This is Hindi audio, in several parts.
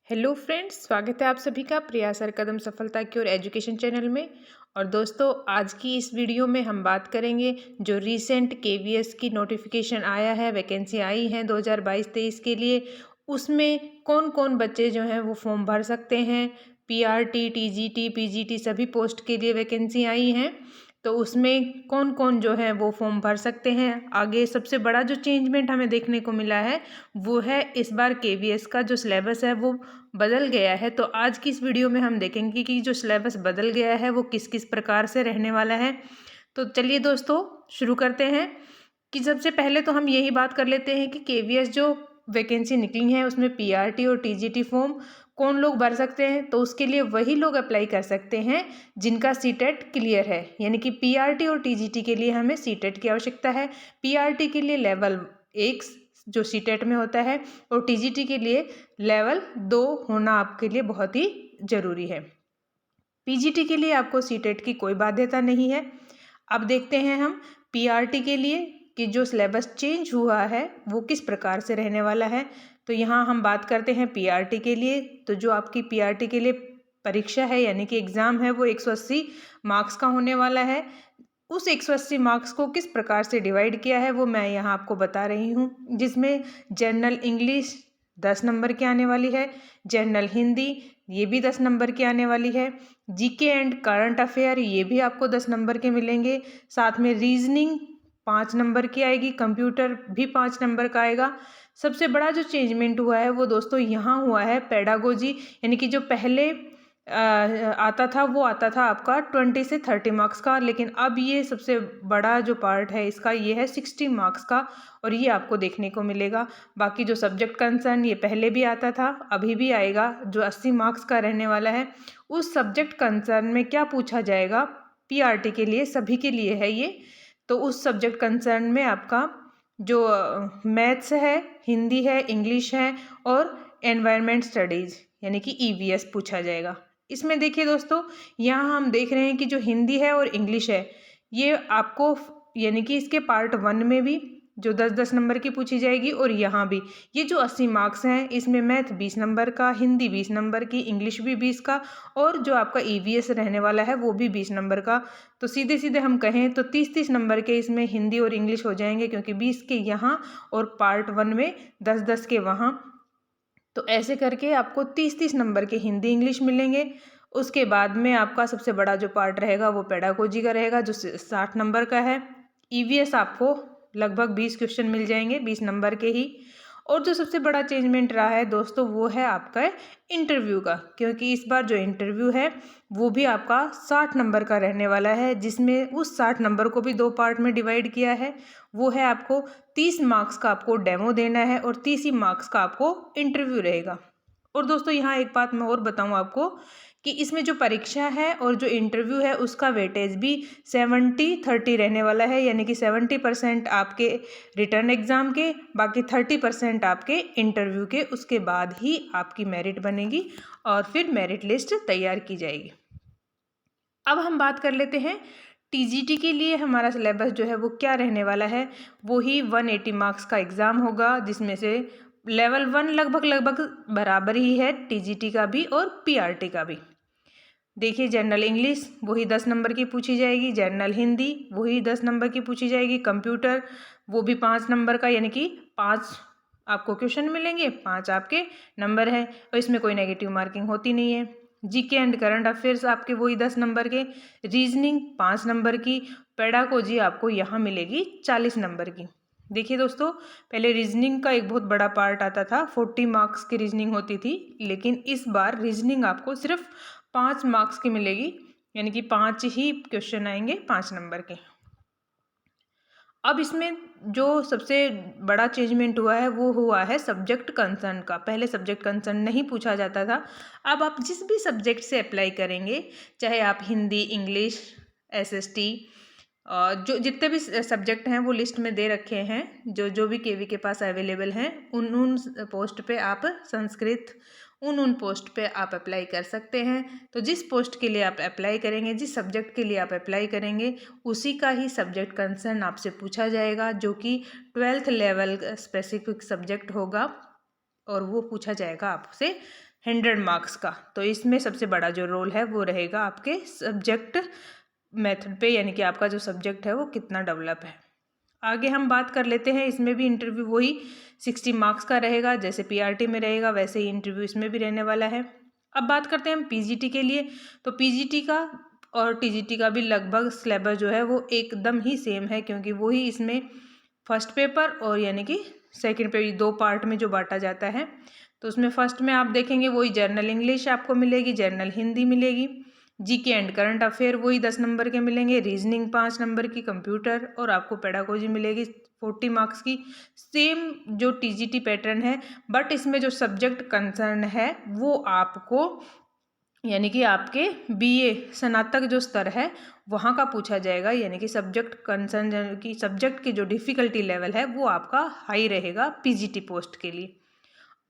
हेलो फ्रेंड्स, स्वागत है आप सभी का प्रयास हर कदम सफलता की ओर एजुकेशन चैनल में। और दोस्तों, आज की इस वीडियो में हम बात करेंगे जो रीसेंट केवीएस की नोटिफिकेशन आया है, वैकेंसी आई है 2022-23 के लिए। उसमें कौन कौन बच्चे जो हैं वो फॉर्म भर सकते हैं। पीआरटी, टीजीटी, पीजीटी सभी पोस्ट के लिए वैकेंसी आई हैं। तो उसमें कौन कौन जो है वो फॉर्म भर सकते हैं। आगे सबसे बड़ा जो चेंजमेंट हमें देखने को मिला है वो है इस बार केवीएस का जो सिलेबस है वो बदल गया है। तो आज की इस वीडियो में हम देखेंगे कि जो सिलेबस बदल गया है वो किस किस प्रकार से रहने वाला है। तो चलिए दोस्तों, शुरू करते हैं कि सबसे पहले तो हम यही बात कर लेते हैं कि केवीएस जो वैकेंसी निकली है उसमें पीआरटी और टीजीटी फॉर्म कौन लोग भर सकते हैं। तो उसके लिए वही लोग अप्लाई कर सकते हैं जिनका सीटेट क्लियर है, यानी कि पीआरटी और टीजीटी के लिए हमें सीटेट की आवश्यकता है। पीआरटी के लिए लेवल 1 जो सीटेट में होता है और टीजीटी के लिए लेवल 2 होना आपके लिए बहुत ही ज़रूरी है। पीजीटी के लिए आपको सीटेट की कोई बाध्यता नहीं है। अब देखते हैं हम पीआरटी के लिए कि जो सिलेबस चेंज हुआ है वो किस प्रकार से रहने वाला है। तो यहाँ हम बात करते हैं पीआरटी के लिए। तो जो आपकी पीआरटी के लिए परीक्षा है, यानी कि एग्ज़ाम है, वो 180 मार्क्स का होने वाला है। उस 180 मार्क्स को किस प्रकार से डिवाइड किया है वो मैं यहाँ आपको बता रही हूँ, जिसमें जनरल इंग्लिश 10 नंबर की आने वाली है, जनरल हिंदी ये भी 10 नंबर की आने वाली है, जीके एंड करंट अफेयर ये भी आपको 10 नंबर के मिलेंगे। साथ में रीजनिंग 5 नंबर की आएगी, कंप्यूटर भी 5 नंबर का आएगा। सबसे बड़ा जो चेंजमेंट हुआ है वो दोस्तों यहाँ हुआ है पेडागोजी, यानी कि जो पहले आता था वो आता था आपका 20 से 30 मार्क्स का, लेकिन अब ये सबसे बड़ा जो पार्ट है इसका ये है 60 मार्क्स का और ये आपको देखने को मिलेगा। बाकी जो सब्जेक्ट कंसर्न ये पहले भी आता था, अभी भी आएगा, जो 80 मार्क्स का रहने वाला है। उस सब्जेक्ट कंसर्न में क्या पूछा जाएगा पीआरटी के लिए, सभी के लिए है ये। तो उस सब्जेक्ट कंसर्न में आपका जो मैथ्स है, हिंदी है, इंग्लिश है और एनवायरनमेंट स्टडीज़ यानी कि ईवीएस पूछा जाएगा। इसमें देखिए दोस्तों, यहाँ हम देख रहे हैं कि जो हिंदी है और इंग्लिश है ये आपको यानी कि इसके पार्ट 1 में भी जो 10-10 नंबर की पूछी जाएगी और यहाँ भी ये जो 80 मार्क्स हैं इसमें मैथ 20 नंबर का, हिंदी 20 नंबर की, इंग्लिश भी 20 का और जो आपका ईवीएस रहने वाला है वो भी 20 नंबर का। तो सीधे सीधे हम कहें तो 30-30 नंबर के इसमें हिंदी और इंग्लिश हो जाएंगे, क्योंकि 20 के यहाँ और पार्ट 1 में 10-10 के वहाँ। तो ऐसे करके आपको 30-30 नंबर के हिंदी इंग्लिश मिलेंगे। उसके बाद में आपका सबसे बड़ा जो पार्ट रहेगा वो पेडागोजी का रहेगा जो 60 नंबर का है। ईवीएस आपको लगभग 20 क्वेश्चन मिल जाएंगे, 20 नंबर के ही। और जो सबसे बड़ा चेंजमेंट रहा है दोस्तों वो है आपका इंटरव्यू का, क्योंकि इस बार जो इंटरव्यू है वो भी आपका 60 नंबर का रहने वाला है, जिसमें उस 60 नंबर को भी 2 पार्ट में डिवाइड किया है। वो है आपको 30 मार्क्स का आपको डेमो देना है और 30 ही मार्क्स का आपको इंटरव्यू रहेगा। और दोस्तों यहाँ एक बात मैं और बताऊँ आपको कि इसमें जो परीक्षा है और जो इंटरव्यू है उसका वेटेज भी 70-30 रहने वाला है, यानी कि 70% आपके रिटर्न एग्ज़ाम के, बाकी 30% आपके इंटरव्यू के। उसके बाद ही आपकी मेरिट बनेगी और फिर मेरिट लिस्ट तैयार की जाएगी। अब हम बात कर लेते हैं टीजीटी के लिए हमारा सिलेबस जो है वो क्या रहने वाला है। वो ही 180 मार्क्स का एग्ज़ाम होगा, जिसमें से लेवल 1 लगभग लगभग बराबर ही है टीजीटी का भी और पीआरटी का भी। देखिए, जनरल इंग्लिश वही 10 नंबर की पूछी जाएगी, जनरल हिंदी वही 10 नंबर की पूछी जाएगी, कंप्यूटर वो भी 5 नंबर का, यानी कि 5 आपको क्वेश्चन मिलेंगे, 5 आपके नंबर है और इसमें कोई नेगेटिव मार्किंग होती नहीं है। जीके एंड करंट अफेयर्स आपके वही 10 नंबर के, रीजनिंग 5 नंबर की, पेडागोजी आपको यहाँ मिलेगी 40 नंबर की। देखिए दोस्तों, पहले रीजनिंग का एक बहुत बड़ा पार्ट आता था, 40 मार्क्स की रीजनिंग होती थी, लेकिन इस बार रीजनिंग आपको सिर्फ 5 मार्क्स की मिलेगी, यानी कि 5 ही क्वेश्चन आएंगे 5 नंबर के। अब इसमें जो सबसे बड़ा चेंजमेंट हुआ है वो हुआ है सब्जेक्ट कंसर्न का। पहले सब्जेक्ट कंसर्न नहीं पूछा जाता था, अब आप जिस भी सब्जेक्ट से अप्लाई करेंगे, चाहे आप हिंदी, इंग्लिश, एसएसटी, जो जितने भी सब्जेक्ट हैं वो लिस्ट में दे रखे हैं, जो जो भी केवी के पास अवेलेबल हैं, उन पोस्ट पे आप संस्कृत उन पोस्ट पे आप अप्लाई कर सकते हैं। तो जिस पोस्ट के लिए आप अप्लाई करेंगे, जिस सब्जेक्ट के लिए आप अप्लाई करेंगे, उसी का ही सब्जेक्ट कंसर्न आपसे पूछा जाएगा, जो कि 12th लेवल स्पेसिफिक सब्जेक्ट होगा और वो पूछा जाएगा आपसे 100 मार्क्स का। तो इसमें सबसे बड़ा जो रोल है वो रहेगा आपके सब्जेक्ट मेथड पे, यानी कि आपका जो सब्जेक्ट है वो कितना डेवलप है। आगे हम बात कर लेते हैं, इसमें भी इंटरव्यू वही 60 मार्क्स का रहेगा, जैसे पीआरटी में रहेगा वैसे ही इंटरव्यू इसमें भी रहने वाला है। अब बात करते हैं हम पीजीटी के लिए। तो पीजीटी का और टीजीटी का भी लगभग सिलेबस जो है वो एकदम ही सेम है, क्योंकि वही इसमें फर्स्ट पेपर और यानी कि सेकंड पेपर, दो पार्ट में जो बांटा जाता है। तो उसमें फर्स्ट में आप देखेंगे वही जनरल इंग्लिश आपको मिलेगी, जनरल हिंदी मिलेगी, जीके एंड करंट अफेयर वही 10 नंबर के मिलेंगे, रीजनिंग 5 नंबर की, कंप्यूटर और आपको पेडागोजी मिलेगी 40 मार्क्स की। सेम जो टीजीटी पैटर्न है, बट इसमें जो सब्जेक्ट कंसर्न है वो आपको यानी कि आपके बीए स्नातक जो स्तर है वहाँ का पूछा जाएगा, यानी कि सब्जेक्ट कंसर्न की सब्जेक्ट की जो डिफ़िकल्टी लेवल है वो आपका हाई रहेगा पीजीटी पोस्ट के लिए।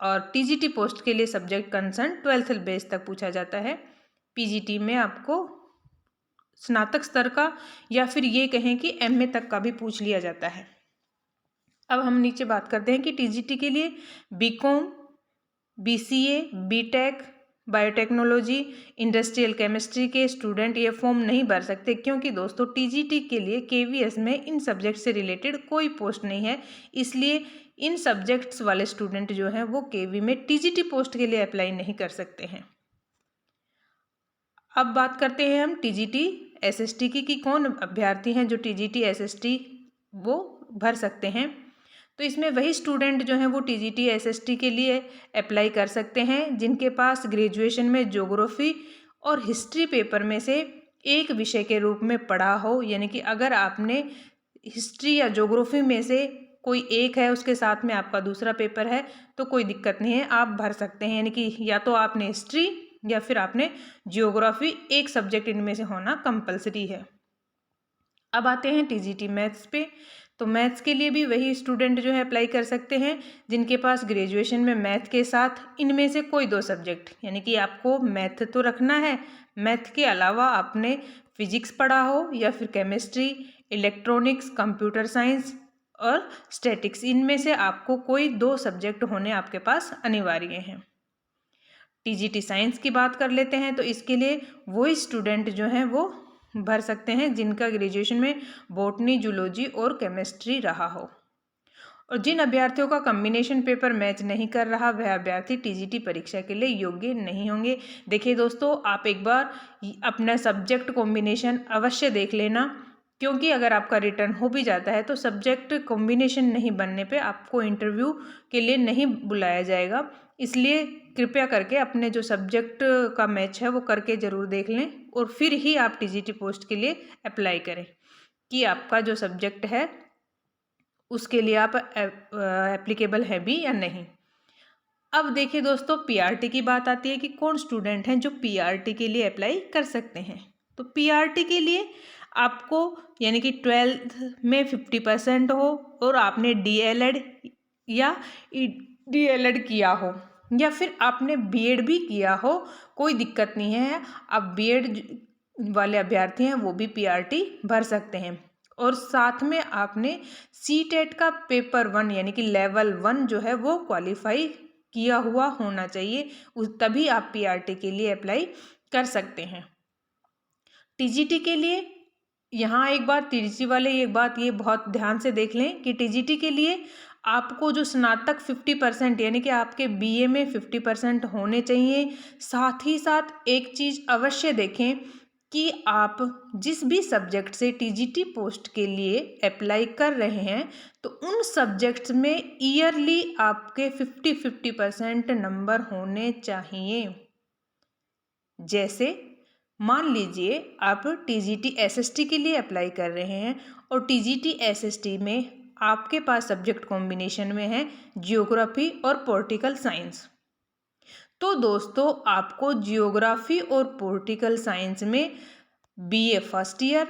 और टीजीटी पोस्ट के लिए सब्जेक्ट कंसर्न 12th बेस तक पूछा जाता है। पीजीटी में आपको स्नातक स्तर का या फिर ये कहें कि एमए तक का भी पूछ लिया जाता है। अब हम नीचे बात करते हैं कि टीजीटी के लिए BCom, BCA, BTech, biotechnology, industrial chemistry के स्टूडेंट ये फॉर्म नहीं भर सकते, क्योंकि दोस्तों टीजीटी के लिए केवीएस में इन सब्जेक्ट से रिलेटेड कोई पोस्ट नहीं है। इसलिए इन सब्जेक्ट्स वाले स्टूडेंट जो हैं वो केवी में टीजीटी पोस्ट के लिए अप्लाई नहीं कर सकते हैं। अब बात करते हैं हम टीजीटी एसएसटी की कि कौन अभ्यर्थी हैं जो टीजीटी एसएसटी वो भर सकते हैं। तो इसमें वही स्टूडेंट जो हैं वो टीजीटी एसएसटी के लिए अप्लाई कर सकते हैं जिनके पास ग्रेजुएशन में ज्योग्राफी और हिस्ट्री पेपर में से एक विषय के रूप में पढ़ा हो, यानी कि अगर आपने हिस्ट्री या ज्योग्राफी में से कोई एक है उसके साथ में आपका दूसरा पेपर है तो कोई दिक्कत नहीं है, आप भर सकते हैं। यानी कि या तो आपने हिस्ट्री या फिर आपने ज्योग्राफी, एक सब्जेक्ट इनमें से होना कंपलसरी है। अब आते हैं टीजीटी मैथ्स पे। तो मैथ्स के लिए भी वही स्टूडेंट जो है अप्लाई कर सकते हैं जिनके पास ग्रेजुएशन में मैथ के साथ इनमें से कोई दो सब्जेक्ट, यानी कि आपको मैथ तो रखना है, मैथ के अलावा आपने फिजिक्स पढ़ा हो या फिर केमिस्ट्री, इलेक्ट्रॉनिक्स, कंप्यूटर साइंस और स्टैटिक्स, इनमें से आपको कोई दो सब्जेक्ट होने आपके पास अनिवार्य हैं। टीजीटी साइंस की बात कर लेते हैं। तो इसके लिए वही स्टूडेंट जो हैं वो भर सकते हैं जिनका ग्रेजुएशन में बॉटनी, जूलॉजी और केमिस्ट्री रहा हो। और जिन अभ्यर्थियों का कॉम्बिनेशन पेपर मैच नहीं कर रहा वह अभ्यर्थी टीजीटी परीक्षा के लिए योग्य नहीं होंगे। देखिए दोस्तों, आप एक बार अपना सब्जेक्ट कॉम्बिनेशन अवश्य देख लेना, क्योंकि अगर आपका रिटर्न हो भी जाता है तो सब्जेक्ट कॉम्बिनेशन नहीं बनने पे आपको इंटरव्यू के लिए नहीं बुलाया जाएगा। इसलिए कृपया करके अपने जो सब्जेक्ट का मैच है वो करके ज़रूर देख लें और फिर ही आप टीजीटी पोस्ट के लिए अप्लाई करें कि आपका जो सब्जेक्ट है उसके लिए आप एप्लीकेबल है भी या नहीं। अब देखिए दोस्तों, पीआरटी की बात आती है कि कौन स्टूडेंट हैं जो पीआरटी के लिए अप्लाई कर सकते हैं। तो पीआरटी के लिए आपको यानी कि 12th में 50% हो और आपने डीएलएड या डीएलएड किया हो या फिर आपने बीएड भी किया हो, कोई दिक्कत नहीं है। अब बीएड वाले अभ्यर्थी हैं वो भी पीआरटी भर सकते हैं। और साथ में आपने सीटेट का पेपर 1 यानी कि लेवल 1 जो है वो क्वालिफाई किया हुआ होना चाहिए, तभी आप पीआरटी के लिए अप्लाई कर सकते हैं। टीजीटी के लिए यहाँ एक बात टीजीटी वाले एक बात ये बहुत ध्यान से देख लें कि टीजीटी के लिए आपको जो स्नातक 50% यानी कि आपके बीए में 50% होने चाहिए। साथ ही साथ एक चीज़ अवश्य देखें कि आप जिस भी सब्जेक्ट से टीजीटी पोस्ट के लिए अप्लाई कर रहे हैं तो उन सब्जेक्ट्स में ईयरली आपके 50% नंबर होने चाहिए। जैसे मान लीजिए आप टीजीटी एसएसटी के लिए अप्लाई कर रहे हैं और टीजीटी एसएसटी में आपके पास सब्जेक्ट कॉम्बिनेशन में है जियोग्राफी और पॉलिटिकल साइंस। तो दोस्तों, आपको जियोग्राफी और पॉलिटिकल साइंस में बीए फर्स्ट ईयर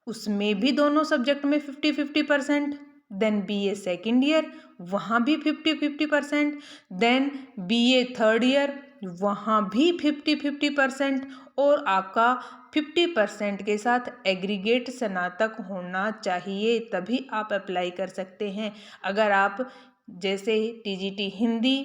उसमें भी दोनों सब्जेक्ट में 50-50%, देन बीए सेकेंड ईयर वहाँ भी 50-50%, देन बीए थर्ड ईयर वहाँ भी 50-50% और आपका 50% के साथ एग्रीगेट स्नातक होना चाहिए, तभी आप अप्लाई कर सकते हैं। अगर आप जैसे टीजीटी हिंदी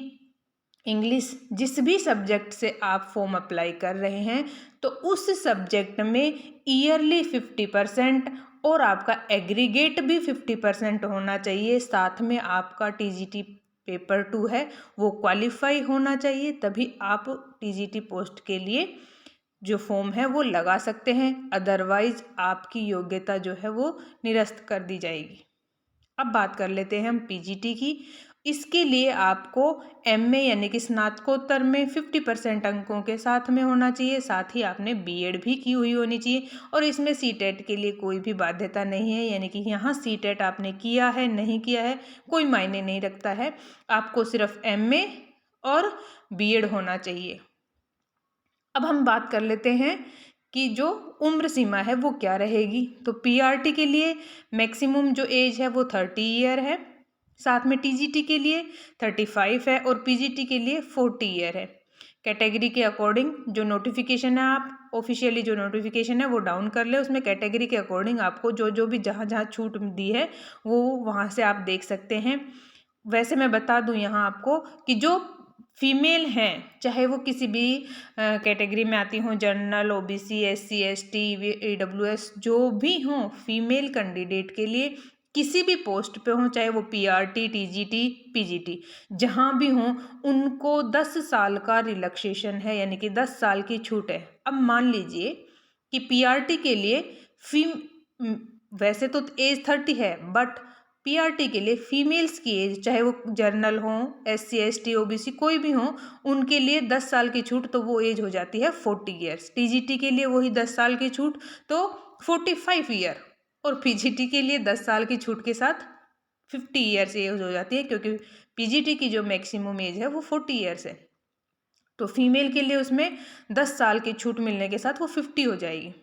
इंग्लिश जिस भी सब्जेक्ट से आप फॉर्म अप्लाई कर रहे हैं तो उस सब्जेक्ट में ईयरली 50% और आपका एग्रीगेट भी 50% होना चाहिए। साथ में आपका टीजीटी पेपर 2 है वो क्वालिफाई होना चाहिए, तभी आप टीजीटी पोस्ट के लिए जो फॉर्म है वो लगा सकते हैं। अदरवाइज आपकी योग्यता जो है वो निरस्त कर दी जाएगी। अब बात कर लेते हैं हम पीजीटी की। इसके लिए आपको एमए यानी कि स्नातकोत्तर में 50% अंकों के साथ में होना चाहिए। साथ ही आपने बीएड भी की हुई होनी चाहिए और इसमें सीटेट के लिए कोई भी बाध्यता नहीं है, यानी कि यहाँ सीटेट आपने किया है नहीं किया है कोई मायने नहीं रखता है। आपको सिर्फ एमए और बीएड होना चाहिए। अब हम बात कर लेते हैं कि जो उम्र सीमा है वो क्या रहेगी। तो पीआरटी के लिए मैक्सिमम जो एज है वो 30 ईयर है, साथ में टीजीटी के लिए 35 है और पीजीटी के लिए 40 ईयर है। कैटेगरी के अकॉर्डिंग जो नोटिफिकेशन है, आप ऑफिशियली जो नोटिफिकेशन है वो डाउन कर ले, उसमें कैटेगरी के अकॉर्डिंग आपको जो जो भी जहाँ जहाँ छूट दी है वो वहाँ से आप देख सकते हैं। वैसे मैं बता दूं यहाँ आपको कि जो फीमेल हैं, चाहे वो किसी भी कैटेगरी में आती हों, general, OBC, SC, ST, EWS, जो भी हों, फीमेल कैंडिडेट के लिए किसी भी पोस्ट पे हों, चाहे वो पीआरटी, टीजीटी, पीजीटी, जहाँ भी हों, उनको 10 साल का रिलैक्सेशन है, यानी कि 10 साल की छूट है। अब मान लीजिए कि पीआरटी के लिए वैसे तो एज 30 है, बट पीआरटी के लिए फीमेल्स की एज, चाहे वो जर्नल हो, एससी, एसटी, ओबीसी कोई भी हो, उनके लिए 10 साल की छूट, तो वो एज हो जाती है 40 ईयर्स। टीजीटी के लिए वही 10 साल की छूट तो 45 ईयर, और पीजीटी के लिए 10 साल की छूट के साथ 50 ईयर्स एज हो जाती है, क्योंकि पीजीटी की जो मैक्सिमम एज है वो 40 ईयर्स है। तो फीमेल के लिए उसमें 10 साल की छूट मिलने के साथ वो 50 हो जाएगी।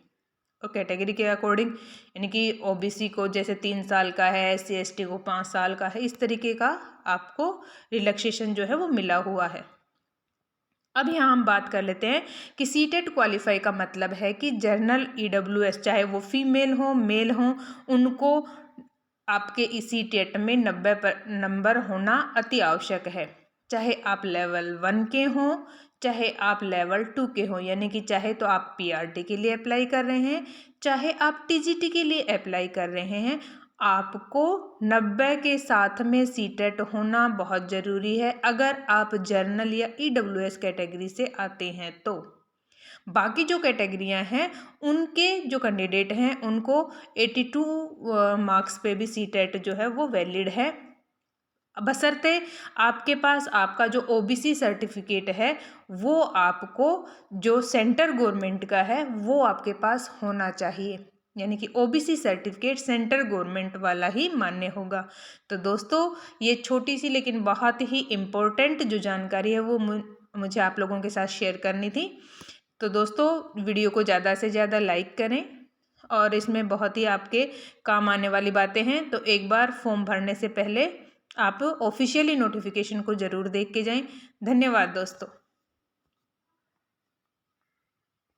और कैटेगरी के अकॉर्डिंग, यानी कि ओबीसी को जैसे 3 साल का है, एससी एसटी को 5 साल का है, इस तरीके का आपको रिलैक्सेशन जो है वो मिला हुआ है। अब यहाँ हम बात कर लेते हैं कि सीटेट क्वालिफाई का मतलब है कि जर्नल, ईडब्ल्यूएस, चाहे वो फीमेल हो मेल हो, उनको आपके इसी टेट में 90 नंबर होना अति आवश्यक है। चाहे आप लेवल 1 के हों, चाहे आप लेवल 2 के हों, यानी कि चाहे तो आप पीआरटी के लिए अप्लाई कर रहे हैं, चाहे आप टीजीटी के लिए अप्लाई कर रहे हैं, आपको 90 के साथ में सीटेट होना बहुत ज़रूरी है अगर आप जर्नल या ईडब्ल्यूएस कैटेगरी से आते हैं तो। बाकी जो कैटेगरियां हैं उनके जो कैंडिडेट हैं उनको 82 मार्क्स पे भी सीटेट जो है वो वैलिड है, बशर्ते आपके पास आपका जो ओबीसी सर्टिफिकेट है वो आपको जो सेंटर गवर्नमेंट का है वो आपके पास होना चाहिए, यानी कि ओबीसी सर्टिफिकेट सेंटर गवर्नमेंट वाला ही मान्य होगा। तो दोस्तों, ये छोटी सी लेकिन बहुत ही इम्पोर्टेंट जो जानकारी है वो मुझे आप लोगों के साथ शेयर करनी थी। तो दोस्तों, वीडियो को ज़्यादा से ज़्यादा लाइक करें और इसमें बहुत ही आपके काम आने वाली बातें हैं, तो एक बार फॉर्म भरने से पहले आप ऑफिशियली नोटिफिकेशन को ज़रूर देख के जाएं। धन्यवाद दोस्तों।